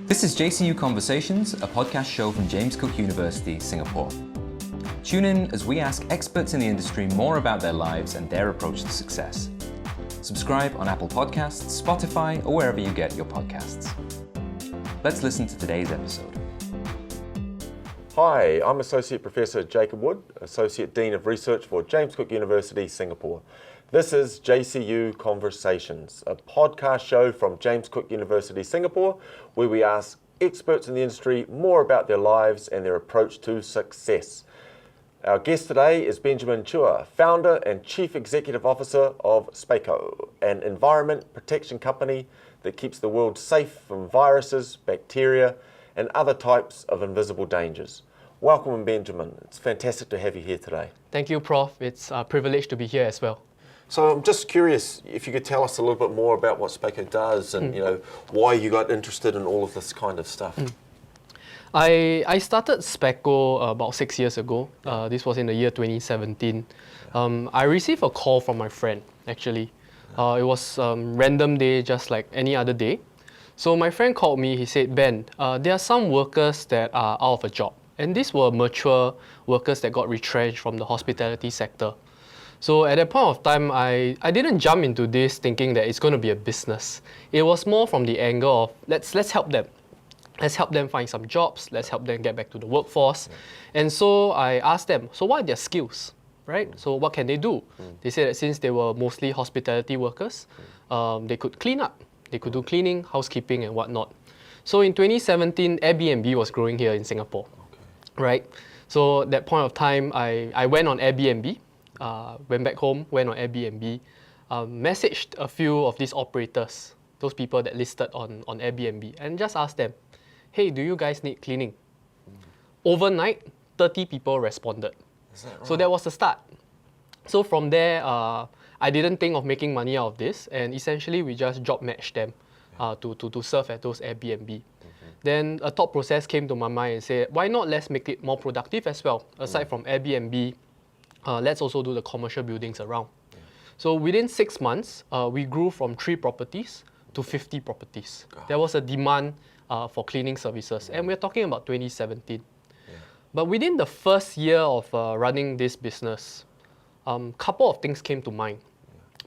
This is JCU Conversations, a podcast show from James Cook University, Singapore. Tune in as we ask experts in the industry more about their lives and their approach to success. Subscribe on Apple Podcasts, Spotify, or wherever you get your podcasts. Let's listen to today's episode. Hi, I'm Associate Professor Jacob Wood, Associate Dean of Research for James Cook University, Singapore. This is JCU Conversations, a podcast show from James Cook University, Singapore, where we ask experts in the industry more about their lives and their approach to success. Our guest today is Benjamin Chua, founder and Chief Executive Officer of Speco, an environment protection company that keeps the world safe from viruses, bacteria, and other types of invisible dangers. Welcome, Benjamin. It's fantastic to have you here today. Thank you, Prof. It's a privilege to be here as well. So I'm just curious if you could tell us a little bit more about what Speco does and why you got interested in all of this kind of stuff. I started Speco about 6 years ago. This was in the year 2017. I received a call from my friend, actually. It was a random day, just like any other day. So my friend called me. He said, Ben, there are some workers that are out of a job. And these were mature workers that got retrenched from the hospitality sector. So at that point of time, I didn't jump into this thinking that it's going to be a business. It was more from the angle of let's help them. Let's help them find some jobs. Let's help them get back to the workforce. And so I asked them, so what are their skills, right? So what can they do? They said that since they were mostly hospitality workers, they could clean up. They could do cleaning, housekeeping, and whatnot. So in 2017, Airbnb was growing here in Singapore. Right, so at that point of time, I went on Airbnb, went back home, went on Airbnb, messaged a few of these operators, those people that listed on Airbnb, and just asked them, hey, do you guys need cleaning? Overnight, 30 people responded. Is that right? So that was the start. So from there, I didn't think of making money out of this, and essentially we just job matched them to serve at those Airbnb. Then a thought process came to my mind and said, why not let's make it more productive as well? Aside from Airbnb, let's also do the commercial buildings around. So within 6 months, we grew from 3 properties to 50 properties. There was a demand for cleaning services, and we're talking about 2017. But within the first year of running this business, a couple of things came to mind.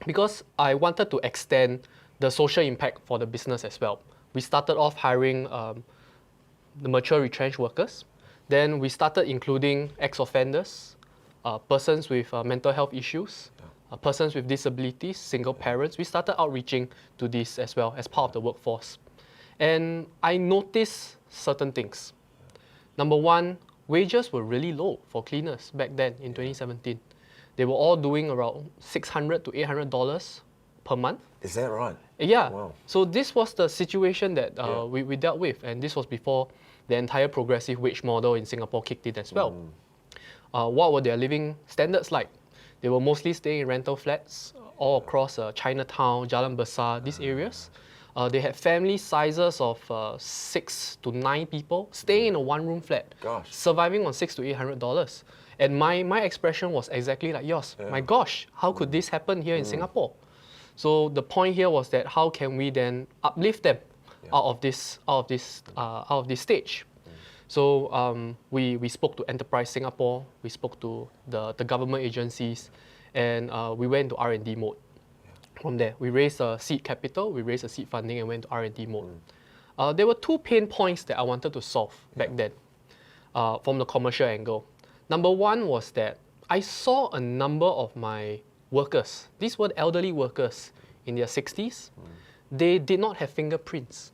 Because I wanted to extend the social impact for the business as well. We started off hiring the mature retrenched workers. Then we started including ex-offenders, persons with mental health issues, persons with disabilities, single parents. We started outreaching to this as well as part of the workforce. And I noticed certain things. Number one, wages were really low for cleaners back then in 2017. They were all doing around $600 to $800 per month. Is that right? Yeah. Wow. So this was the situation that we dealt with, and this was before the entire progressive wage model in Singapore kicked in as well. What were their living standards like? They were mostly staying in rental flats all across Chinatown, Jalan Besar, these areas. They had family sizes of 6 to 9 people staying in a one-room flat, surviving on $600 to $800. And my expression was exactly like yours. My gosh, how could this happen here in Singapore? So the point here was that how can we then uplift them out of this stage? So we spoke to Enterprise Singapore, we spoke to the government agencies, and we went to R&D mode. From there, we raised a seed capital, we raised a seed funding, and went to R&D mode. There were 2 pain points that I wanted to solve back then from the commercial angle. Number one was that I saw a number of my workers, these were elderly workers in their 60s, they did not have fingerprints.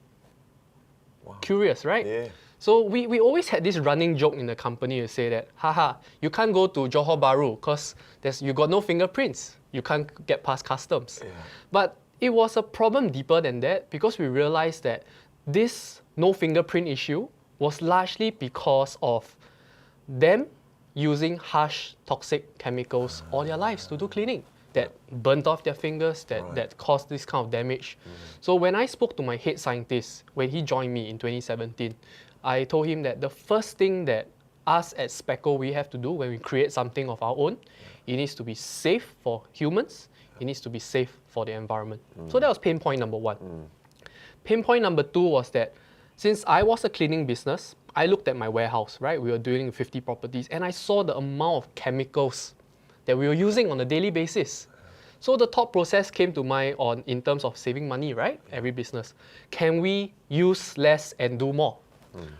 Wow. Curious, right? Yeah. So we always had this running joke in the company to say that, haha, you can't go to Johor Bahru because you got no fingerprints. You can't get past customs. Yeah. But it was a problem deeper than that because we realized that this no fingerprint issue was largely because of them using harsh toxic chemicals all their lives to do cleaning that burnt off their fingers, that caused this kind of damage. So when I spoke to my head scientist, when he joined me in 2017, I told him that the first thing that us at Speco we have to do when we create something of our own, it needs to be safe for humans, it needs to be safe for the environment. So that was pain point number one. Pain point number two was that Since I was a cleaning business, I looked at my warehouse, right? We were doing 50 properties, and I saw the amount of chemicals that we were using on a daily basis. So the thought process came to mind in terms of saving money, right? Every business. Can we use less and do more?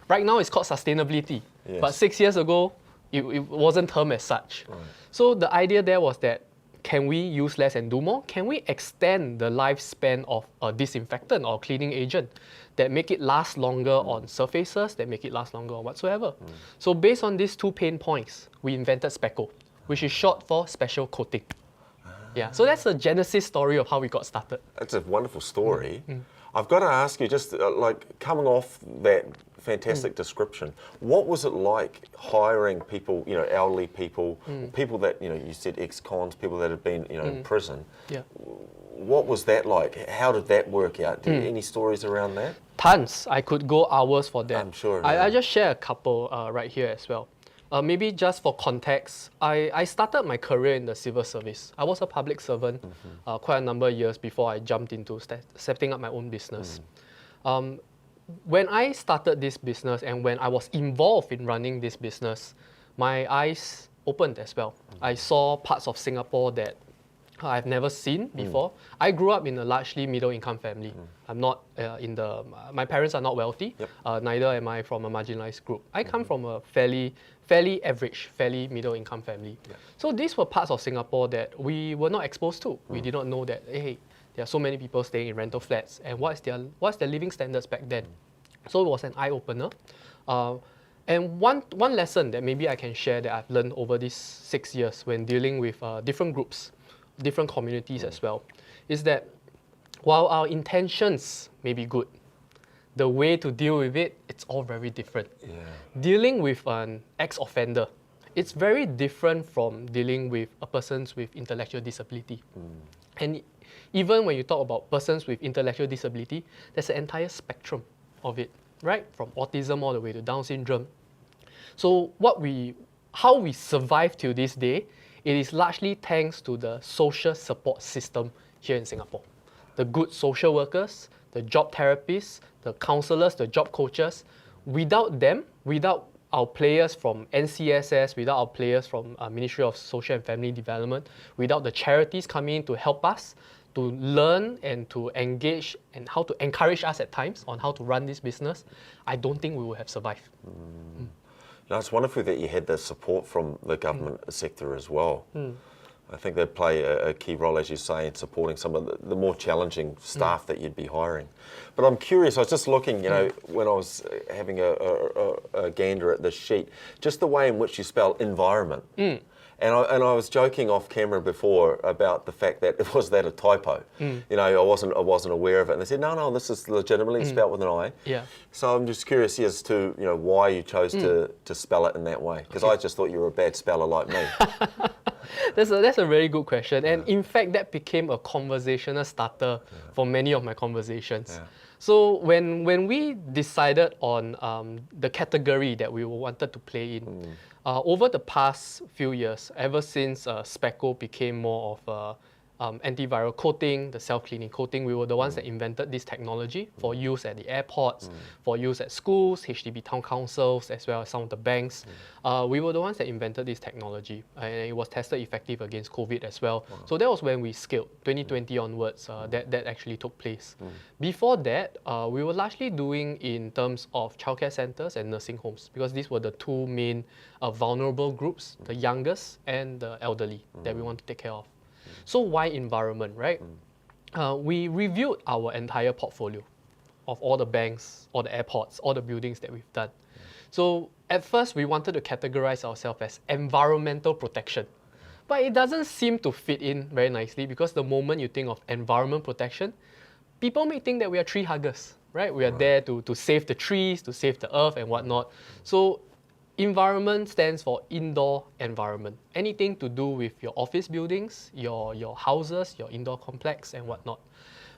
Right now it's called sustainability. Yes. But 6 years ago, it wasn't termed as such. Right. So the idea there was that, can we use less and do more? Can we extend the lifespan of a disinfectant or cleaning agent that make it last longer on surfaces, that make it last longer on whatsoever? So based on these 2 pain points, we invented Speco, which is short for special coating. Yeah, so that's the genesis story of how we got started. That's a wonderful story. I've got to ask you, just like coming off that fantastic description, what was it like hiring people, elderly people, people that, you said ex-cons, people that had been, in prison? Yeah. What was that like? How did that work out? Any stories around that? Tons. I could go hours for that. I'm sure. I just share a couple right here as well. Maybe just for context, I started my career in the civil service. I was a public servant quite a number of years before I jumped into setting up my own business. When I started this business and when I was involved in running this business, my eyes opened as well. I saw parts of Singapore that I've never seen before. I grew up in a largely middle-income family. I'm not my parents are not wealthy. Neither am I from a marginalized group. I come from a fairly average, fairly middle-income family. So these were parts of Singapore that we were not exposed to. We did not know that, hey, there are so many people staying in rental flats, and what's their living standards back then. So it was an eye-opener. And one lesson that maybe I can share that I've learned over these 6 years when dealing with different groups, different communities as well, is that while our intentions may be good, the way to deal with it, it's all very different. Dealing with an ex-offender, it's very different from dealing with a person with intellectual disability. And even when you talk about persons with intellectual disability, there's an entire spectrum of it, right? From autism all the way to Down syndrome. So how we survive till this day, it is largely thanks to the social support system here in Singapore. The good social workers, the job therapists, the counselors, the job coaches. Without them, without our players from NCSS, without our players from Ministry of Social and Family Development, without the charities coming in to help us to learn and to engage and how to encourage us at times on how to run this business, I don't think we would have survived. Now, it's wonderful that you had the support from the government sector as well. I think they play a key role, as you say, in supporting some of the more challenging staff that you'd be hiring. But I'm curious, I was just looking, when I was having a gander at this sheet, just the way in which you spell environment. And I was joking off camera before about the fact that was that a typo. I wasn't aware of it. And they said, no, this is legitimately spelled with an I. Yeah. So I'm just curious as to why you chose to spell it in that way. Because I just thought you were a bad speller like me. That's a very good question. And in fact, that became a conversational starter for many of my conversations. So when we decided on the category that we wanted to play in, over the past few years, ever since Speco became more of antiviral coating, the self-cleaning coating, we were the ones that invented this technology for use at the airports, for use at schools, HDB town councils, as well as some of the banks. We were the ones that invented this technology, and it was tested effective against COVID as well. So that was when we scaled. 2020 onwards, that actually took place. Before that, we were largely doing in terms of childcare centers and nursing homes, because these were the two main vulnerable groups, the youngest and the elderly, that we want to take care of. So why environment, right? We reviewed our entire portfolio of all the banks, all the airports, all the buildings that we've done. So at first, we wanted to categorize ourselves as environmental protection. But it doesn't seem to fit in very nicely, because the moment you think of environment protection, people may think that we are tree huggers, right? We are there to save the trees, to save the earth and whatnot. So environment stands for indoor environment. Anything to do with your office buildings, your houses, your indoor complex and whatnot.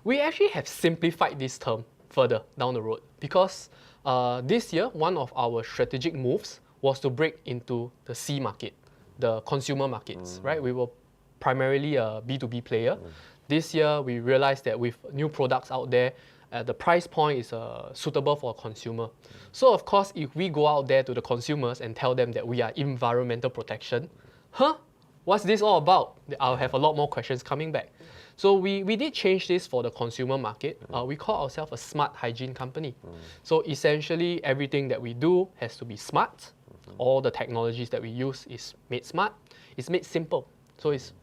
We actually have simplified this term further down the road, because this year, one of our strategic moves was to break into the C market, the consumer markets, right? We were primarily a B2B player. This year, we realized that with new products out there, the price point is suitable for a consumer. So of course, if we go out there to the consumers and tell them that we are environmental protection, what's this all about? I'll have a lot more questions coming back. So we did change this for the consumer market. We call ourselves a smart hygiene company. So essentially, everything that we do has to be smart. All the technologies that we use is made smart. It's made simple. So it's,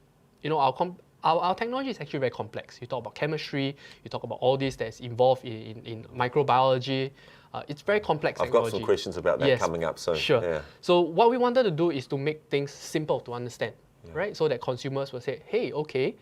our technology is actually very complex. You talk about chemistry, you talk about all this that's involved in microbiology. It's very complex technology. I've got some questions about that coming up soon. Sure. Yeah. So what we wanted to do is to make things simple to understand, right? So that consumers will say, hey, okay,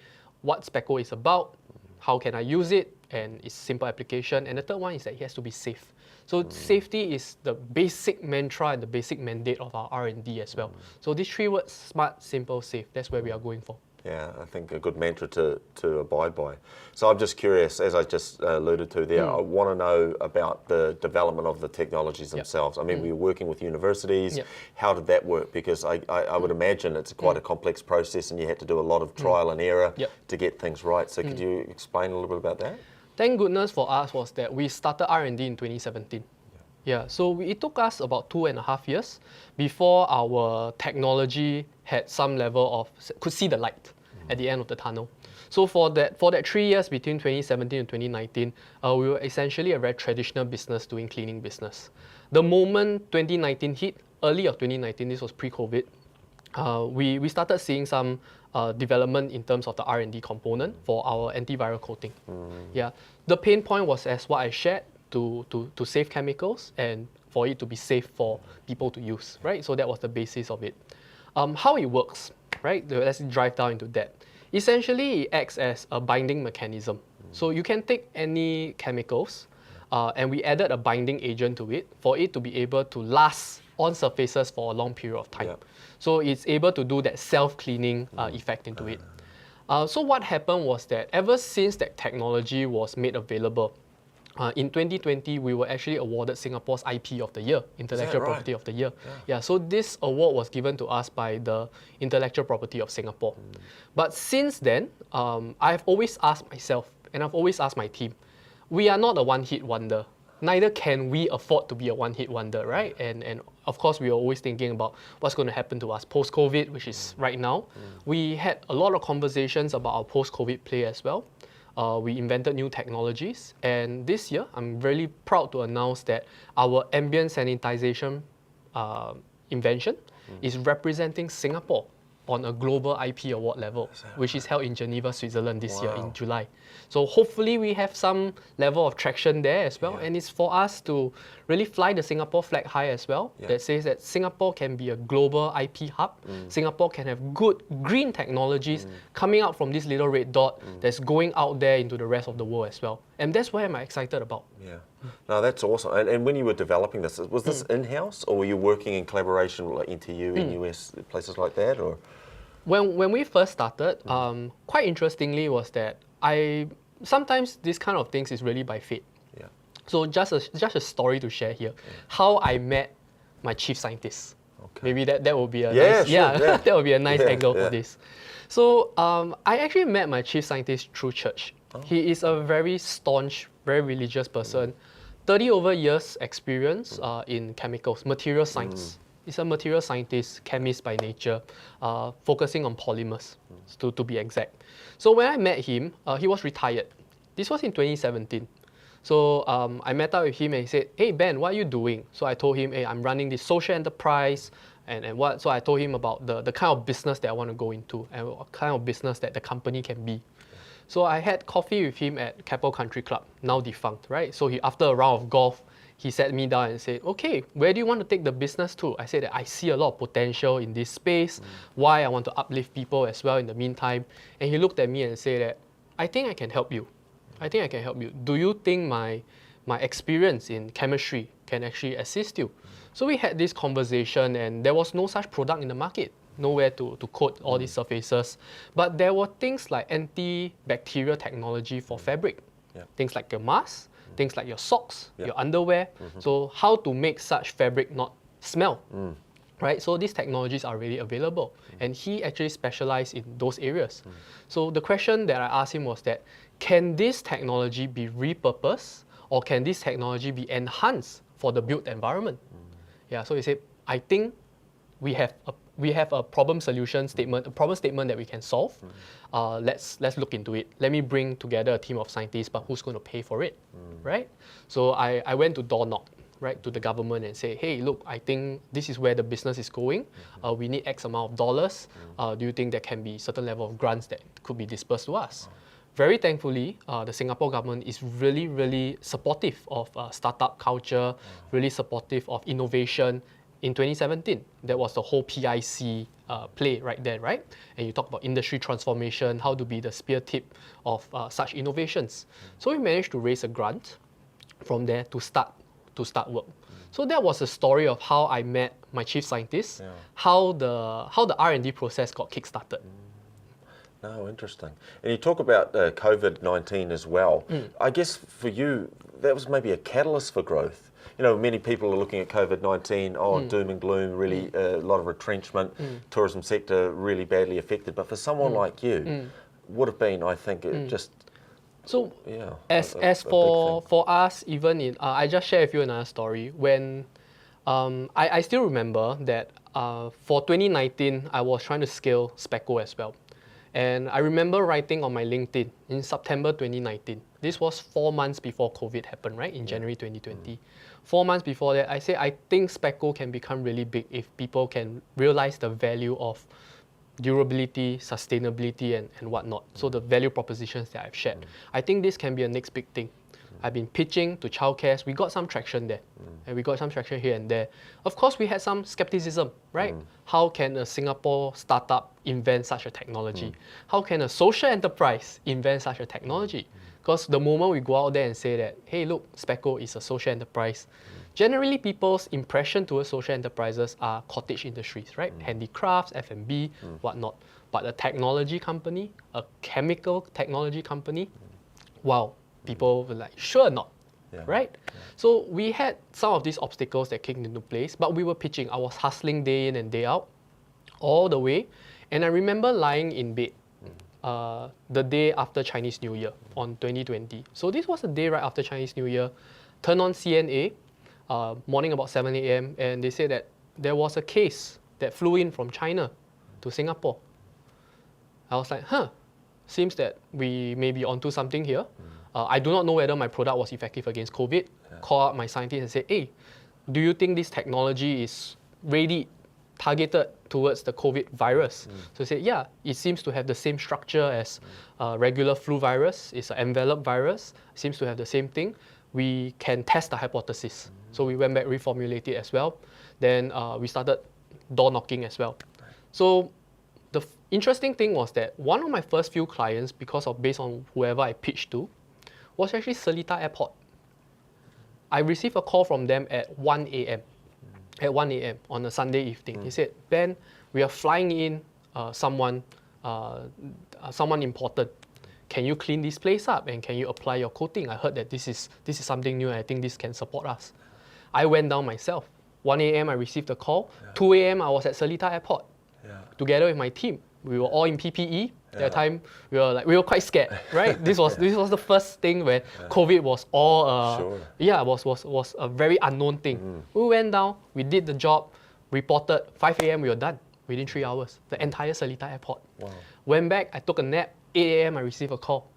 what Speco is about, how can I use it, and it's simple application. And the third one is that it has to be safe. So safety is the basic mantra and the basic mandate of our R&D as well. So these 3 words, smart, simple, safe, that's where we are going for. Yeah, I think a good mantra to abide by. So I'm just curious, as I just alluded to there, I want to know about the development of the technologies themselves. I mean, we were working with universities. How did that work? Because I would imagine it's quite a complex process and you had to do a lot of trial and error to get things right. So could you explain a little bit about that? Thank goodness for us was that we started R&D in 2017. So it took us about 2.5 years before our technology had some level of, could see the light at the end of the tunnel. So for that 3 years between 2017 and 2019, we were essentially a very traditional business doing cleaning business. The moment 2019 hit, early of 2019, this was pre-COVID, we started seeing some development in terms of the R&D component for our antiviral coating. The pain point was as what I shared, to save chemicals and for it to be safe for people to use, right? So that was the basis of it. How it works, right? Let's drive down into that. Essentially, it acts as a binding mechanism. So you can take any chemicals and we added a binding agent to it for it to be able to last on surfaces for a long period of time. So it's able to do that self-cleaning effect into it. So what happened was that ever since that technology was made available, in 2020, we were actually awarded Singapore's IP of the Year, Intellectual Property of the Year. So this award was given to us by the Intellectual Property of Singapore. But since then, I've always asked myself, and I've always asked my team, we are not a one-hit wonder. Neither can we afford to be a one-hit wonder, right? And of course, we are always thinking about what's going to happen to us post-COVID, which is right now. We had a lot of conversations about our post-COVID play as well. We invented new technologies, and this year, I'm really proud to announce that our ambient sanitization invention is representing Singapore on a global IP award level, which is held in Geneva, Switzerland this year in July. So hopefully we have some level of traction there as well, and it's for us to really fly the Singapore flag high as well, that says that Singapore can be a global IP hub, Singapore can have good green technologies coming out from this little red dot that's going out there into the rest of the world as well. And that's what I'm excited about. No, that's awesome. And when you were developing this, was this in-house or were you working in collaboration with like NTU in US, places like that? Or When we first started, quite interestingly was that sometimes this kind of things is really by fate. So just a story to share here. How I met my chief scientist. Maybe that will be a nice, that will be a nice angle for this. So I actually met my chief scientist through church. He is a very staunch, very religious person. 30 over years experience in chemicals, material science. He's a material scientist, chemist by nature, focusing on polymers, to be exact. So when I met him, he was retired. This was in 2017. So I met up with him and he said, hey Ben, what are you doing? So I told him, hey, I'm running this social enterprise and what. So I told him about the kind of business that I want to go into and what kind of business that the company can be. So I had coffee with him at Keppel Country Club, now defunct, right? So after a round of golf, he sat me down and said, okay, where do you want to take the business to? I said that I see a lot of potential in this space, why I want to uplift people as well in the meantime. And he looked at me and said that, I think I can help you. I think I can help you. Do you think my experience in chemistry can actually assist you? So we had this conversation and there was no such product in the market, nowhere to coat all these surfaces. But there were things like antibacterial technology for fabric, things like your mask, things like your socks, your underwear. So how to make such fabric not smell, right? So these technologies are really available. And he actually specialized in those areas. So the question that I asked him was that, can this technology be repurposed, or can this technology be enhanced for the built environment? Yeah, so he said, I think we have a problem solution statement, a problem statement that we can solve. Let's look into it. Let me bring together a team of scientists, but who's going to pay for it, right? So I went to door knock, right, to the government and say, hey, look, I think this is where the business is going. We need X amount of dollars. Do you think there can be certain level of grants that could be dispersed to us? Very thankfully, the Singapore government is really, really supportive of startup culture, really supportive of innovation. In 2017, that was the whole PIC play right there, right? And you talk about industry transformation, how to be the spear tip of such innovations. So we managed to raise a grant from there to start work. So that was the story of how I met my chief scientist, how the R&D process got kickstarted. Oh, interesting. And you talk about COVID-19 as well. I guess for you, that was maybe a catalyst for growth. You know, many people are looking at COVID-19, doom and gloom, really a lot of retrenchment, tourism sector really badly affected. But for someone like you, would have been, I think, just... So, yeah, as for us, even in, I just share with you another story. When I still remember that for 2019, I was trying to scale Speco as well. And I remember writing on my LinkedIn in September 2019. This was 4 months before COVID happened, right? In January 2020. 4 months before that, I said, I think Speco can become really big if people can realize the value of durability, sustainability, and whatnot. So the value propositions that I've shared. I think this can be a next big thing. I've been pitching to childcares. We got some traction there. And we got some traction here and there. Of course, we had some skepticism, right? How can a Singapore startup invent such a technology? How can a social enterprise invent such a technology? Because the moment we go out there and say that, hey, look, Speco is a social enterprise, generally people's impression towards social enterprises are cottage industries, right? Handicrafts, F&B, whatnot. But a technology company, a chemical technology company, wow, people were like, sure not, right? So we had some of these obstacles that came into place, but we were pitching. I was hustling day in and day out, all the way. And I remember lying in bed the day after Chinese New Year on 2020. So this was the day right after Chinese New Year. Turn on CNA, morning about 7 a.m. and they said that there was a case that flew in from China to Singapore. I was like, seems that we may be onto something here. I do not know whether my product was effective against COVID. Call up my scientist and say, hey, do you think this technology is ready, targeted towards the COVID virus? So they said, yeah, it seems to have the same structure as regular flu virus. It's an enveloped virus. It seems to have the same thing. We can test the hypothesis. So we went back, reformulated as well. Then we started door knocking as well. So the interesting thing was that one of my first few clients, based on whoever I pitched to, was actually Seletar Airport. I received a call from them at 1 a.m. At 1 a.m. on a Sunday evening. He said, Ben, we are flying in someone important. Can you clean this place up and can you apply your coating? I heard that this is something new and I think this can support us. I went down myself. 1 a.m. I received a call. 2 a.m. I was at Seletar Airport together with my team. We were all in PPE. That time we were quite scared, right? This was the first thing where COVID was all was a very unknown thing. We went down, we did the job, reported 5 a.m. we were done within 3 hours. The entire Seletar Airport. Went back, I took a nap. 8 a.m. I received a call.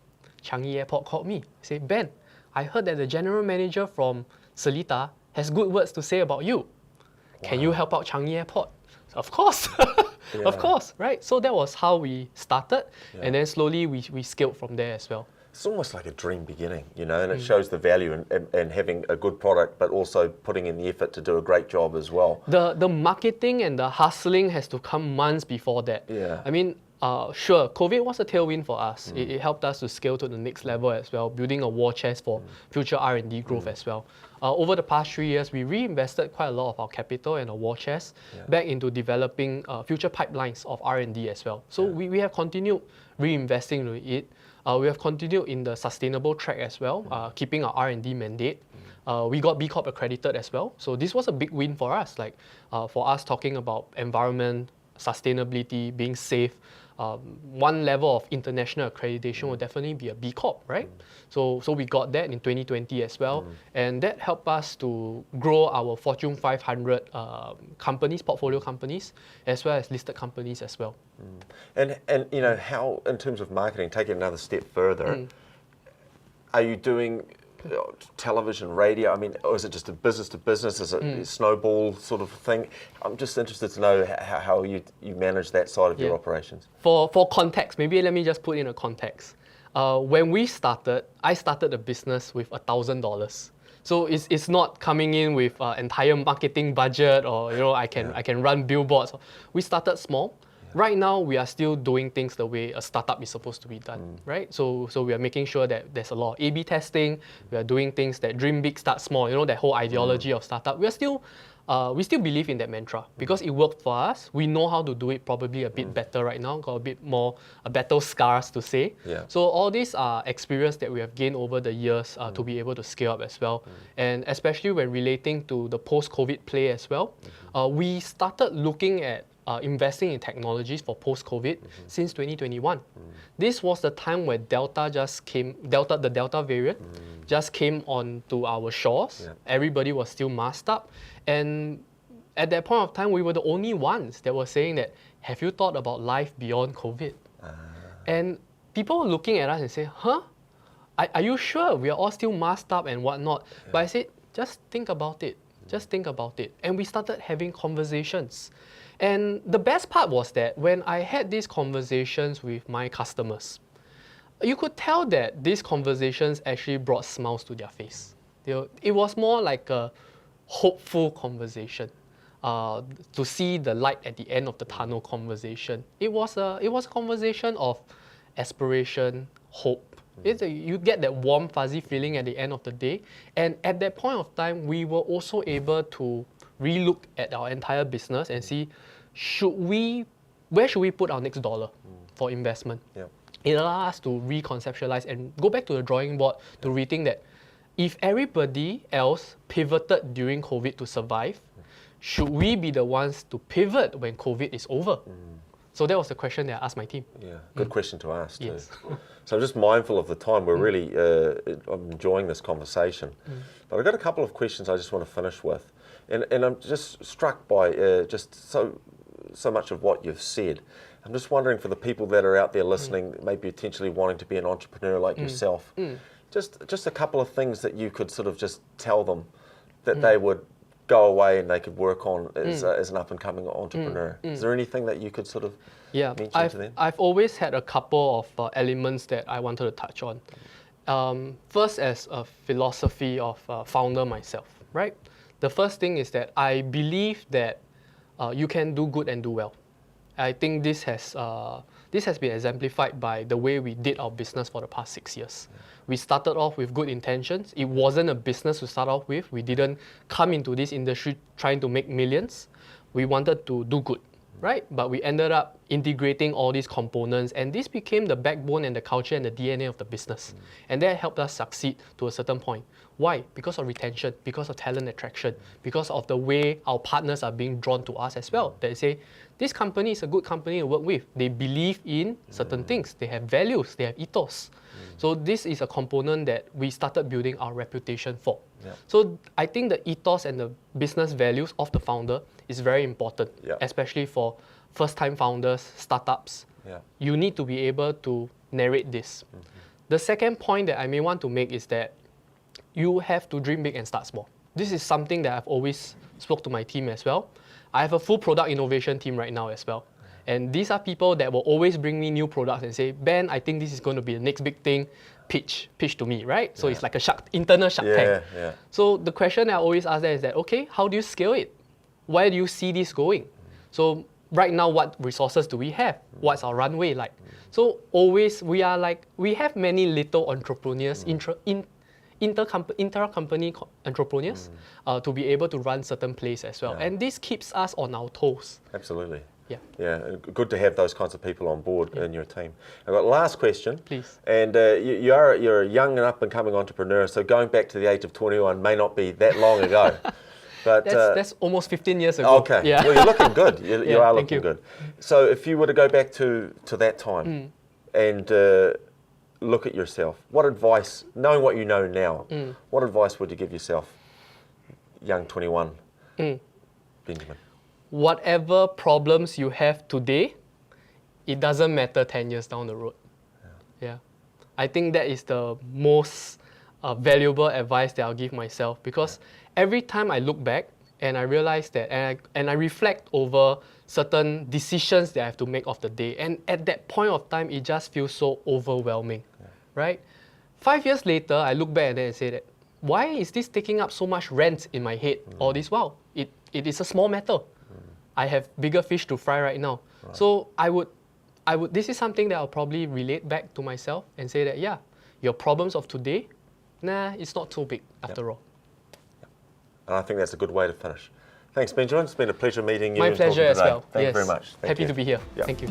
Changi Airport called me. Said, Ben, I heard that the general manager from Seletar has good words to say about you. Can you help out Changi Airport? Of course. Of course, right? So that was how we started, and then slowly we scaled from there as well. It's almost like a dream beginning, you know, and it shows the value in having a good product, but also putting in the effort to do a great job as well. The marketing and the hustling has to come months before that. I mean, sure, COVID was a tailwind for us. It helped us to scale to the next level as well, building a war chest for future R&D growth as well. Over the past 3 years, we reinvested quite a lot of our capital and our war chest back into developing future pipelines of R&D as well. So we have continued reinvesting into it. We have continued in the sustainable track as well, keeping our R&D mandate. We got B Corp accredited as well. So this was a big win for us, for us talking about environment, sustainability, being safe. One level of international accreditation would definitely be a B Corp, right? So we got that in 2020 as well, and that helped us to grow our Fortune 500 companies, portfolio companies, as well as listed companies as well. And you know, how, in terms of marketing, take it another step further, are you doing television, radio? I mean, or is it just a business to business? Is it a snowball sort of thing? I'm just interested to know how you manage that side of your operations. For context, maybe let me just put in a context. When we started, I started a business with $1,000. So it's not coming in with entire marketing budget, or I can run billboards. We started small. Right now, we are still doing things the way a startup is supposed to be done, right? So we are making sure that there's a lot of A/B testing. We are doing things that dream big, start small. That whole ideology of startup. We still believe in that mantra because it worked for us. We know how to do it probably a bit better right now. Got a bit more battle scars to say. Yeah. So all these are experience that we have gained over the years to be able to scale up as well, and especially when relating to the post-COVID play as well. We started looking at investing in technologies for post-COVID since 2021. This was the time where the Delta variant just came onto our shores. Yeah. Everybody was still masked up. And at that point of time, we were the only ones that were saying that, have you thought about life beyond COVID? And people were looking at us and say, huh? Are you sure? We are all still masked up and whatnot. Yeah. But I said, just think about it. Just think about it. And we started having conversations. And the best part was that when I had these conversations with my customers, you could tell that these conversations actually brought smiles to their face. It was more like a hopeful conversation, to see the light at the end of the tunnel conversation. It was a conversation of aspiration, hope. You get that warm, fuzzy feeling at the end of the day. And at that point of time, we were also able to relook at our entire business and see, where should we put our next dollar for investment? Yeah. It allowed us to reconceptualize and go back to the drawing board to rethink that if everybody else pivoted during COVID to survive, should we be the ones to pivot when COVID is over? So that was the question that I asked my team. Yeah, good question to ask too. Yes. So I'm just mindful of the time. We're really I'm enjoying this conversation. But I've got a couple of questions I just want to finish with. And I'm just struck by just so much of what you've said. I'm just wondering, for the people that are out there listening, maybe potentially wanting to be an entrepreneur like yourself, just a couple of things that you could sort of just tell them that they would go away and they could work on as an up-and-coming entrepreneur. Is there anything that you could sort of mention to them? I've always had a couple of elements that I wanted to touch on. First, as a philosophy of founder myself, right? The first thing is that I believe that you can do good and do well. I think this has been exemplified by the way we did our business for the past 6 years. We started off with good intentions. It wasn't a business to start off with. We didn't come into this industry trying to make millions. We wanted to do good, right? But we ended up integrating all these components, and this became the backbone and the culture and the DNA of the business. And that helped us succeed to a certain point. Why? Because of retention, because of talent attraction, because of the way our partners are being drawn to us as well. They say, this company is a good company to work with. They believe in certain things. They have values, they have ethos. So this is a component that we started building our reputation for. Yeah. So I think the ethos and the business values of the founder is very important, especially for first-time founders, startups. Yeah. You need to be able to narrate this. The second point that I may want to make is that you have to dream big and start small. This is something that I've always spoke to my team as well. I have a full product innovation team right now as well. And these are people that will always bring me new products and say, Ben, I think this is going to be the next big thing. Pitch to me, right? So it's like a internal shark tank. Yeah. So the question I always ask them is that, okay, how do you scale it? Where do you see this going? So right now, what resources do we have? What's our runway like? So always we have many little entrepreneurs, inter-company entrepreneurs to be able to run certain plays as well. And this keeps us on our toes. Absolutely. Yeah. Good to have those kinds of people on board in your team. I've got last question. Please. And you're a young and up-and-coming entrepreneur, so going back to the age of 21 may not be that long ago. But That's almost 15 years ago. okay. Yeah. Well, you're looking good. You Yeah, are thank looking you. good. So if you were to go back to that time and look at yourself, what advice, knowing what you know now, what advice would you give yourself, young 21 Benjamin? Whatever problems you have today, it doesn't matter 10 years down the road. Yeah. I think that is the most valuable advice that I'll give myself, because every time I look back and I realize that, and I reflect over certain decisions that I have to make of the day, and at that point of time, it just feels so overwhelming, right? 5 years later, I look back at it and say that, why is this taking up so much rent in my head all this while? It is a small matter. I have bigger fish to fry right now. So I would, this is something that I'll probably relate back to myself and say that, yeah, your problems of today, nah, it's not too big after all. And I think that's a good way to finish. Thanks, Benjamin. It's been a pleasure meeting you. My and pleasure talking as today. well. Thank you Yes. very much. Thank Happy you. to be here. Yeah. Thank you.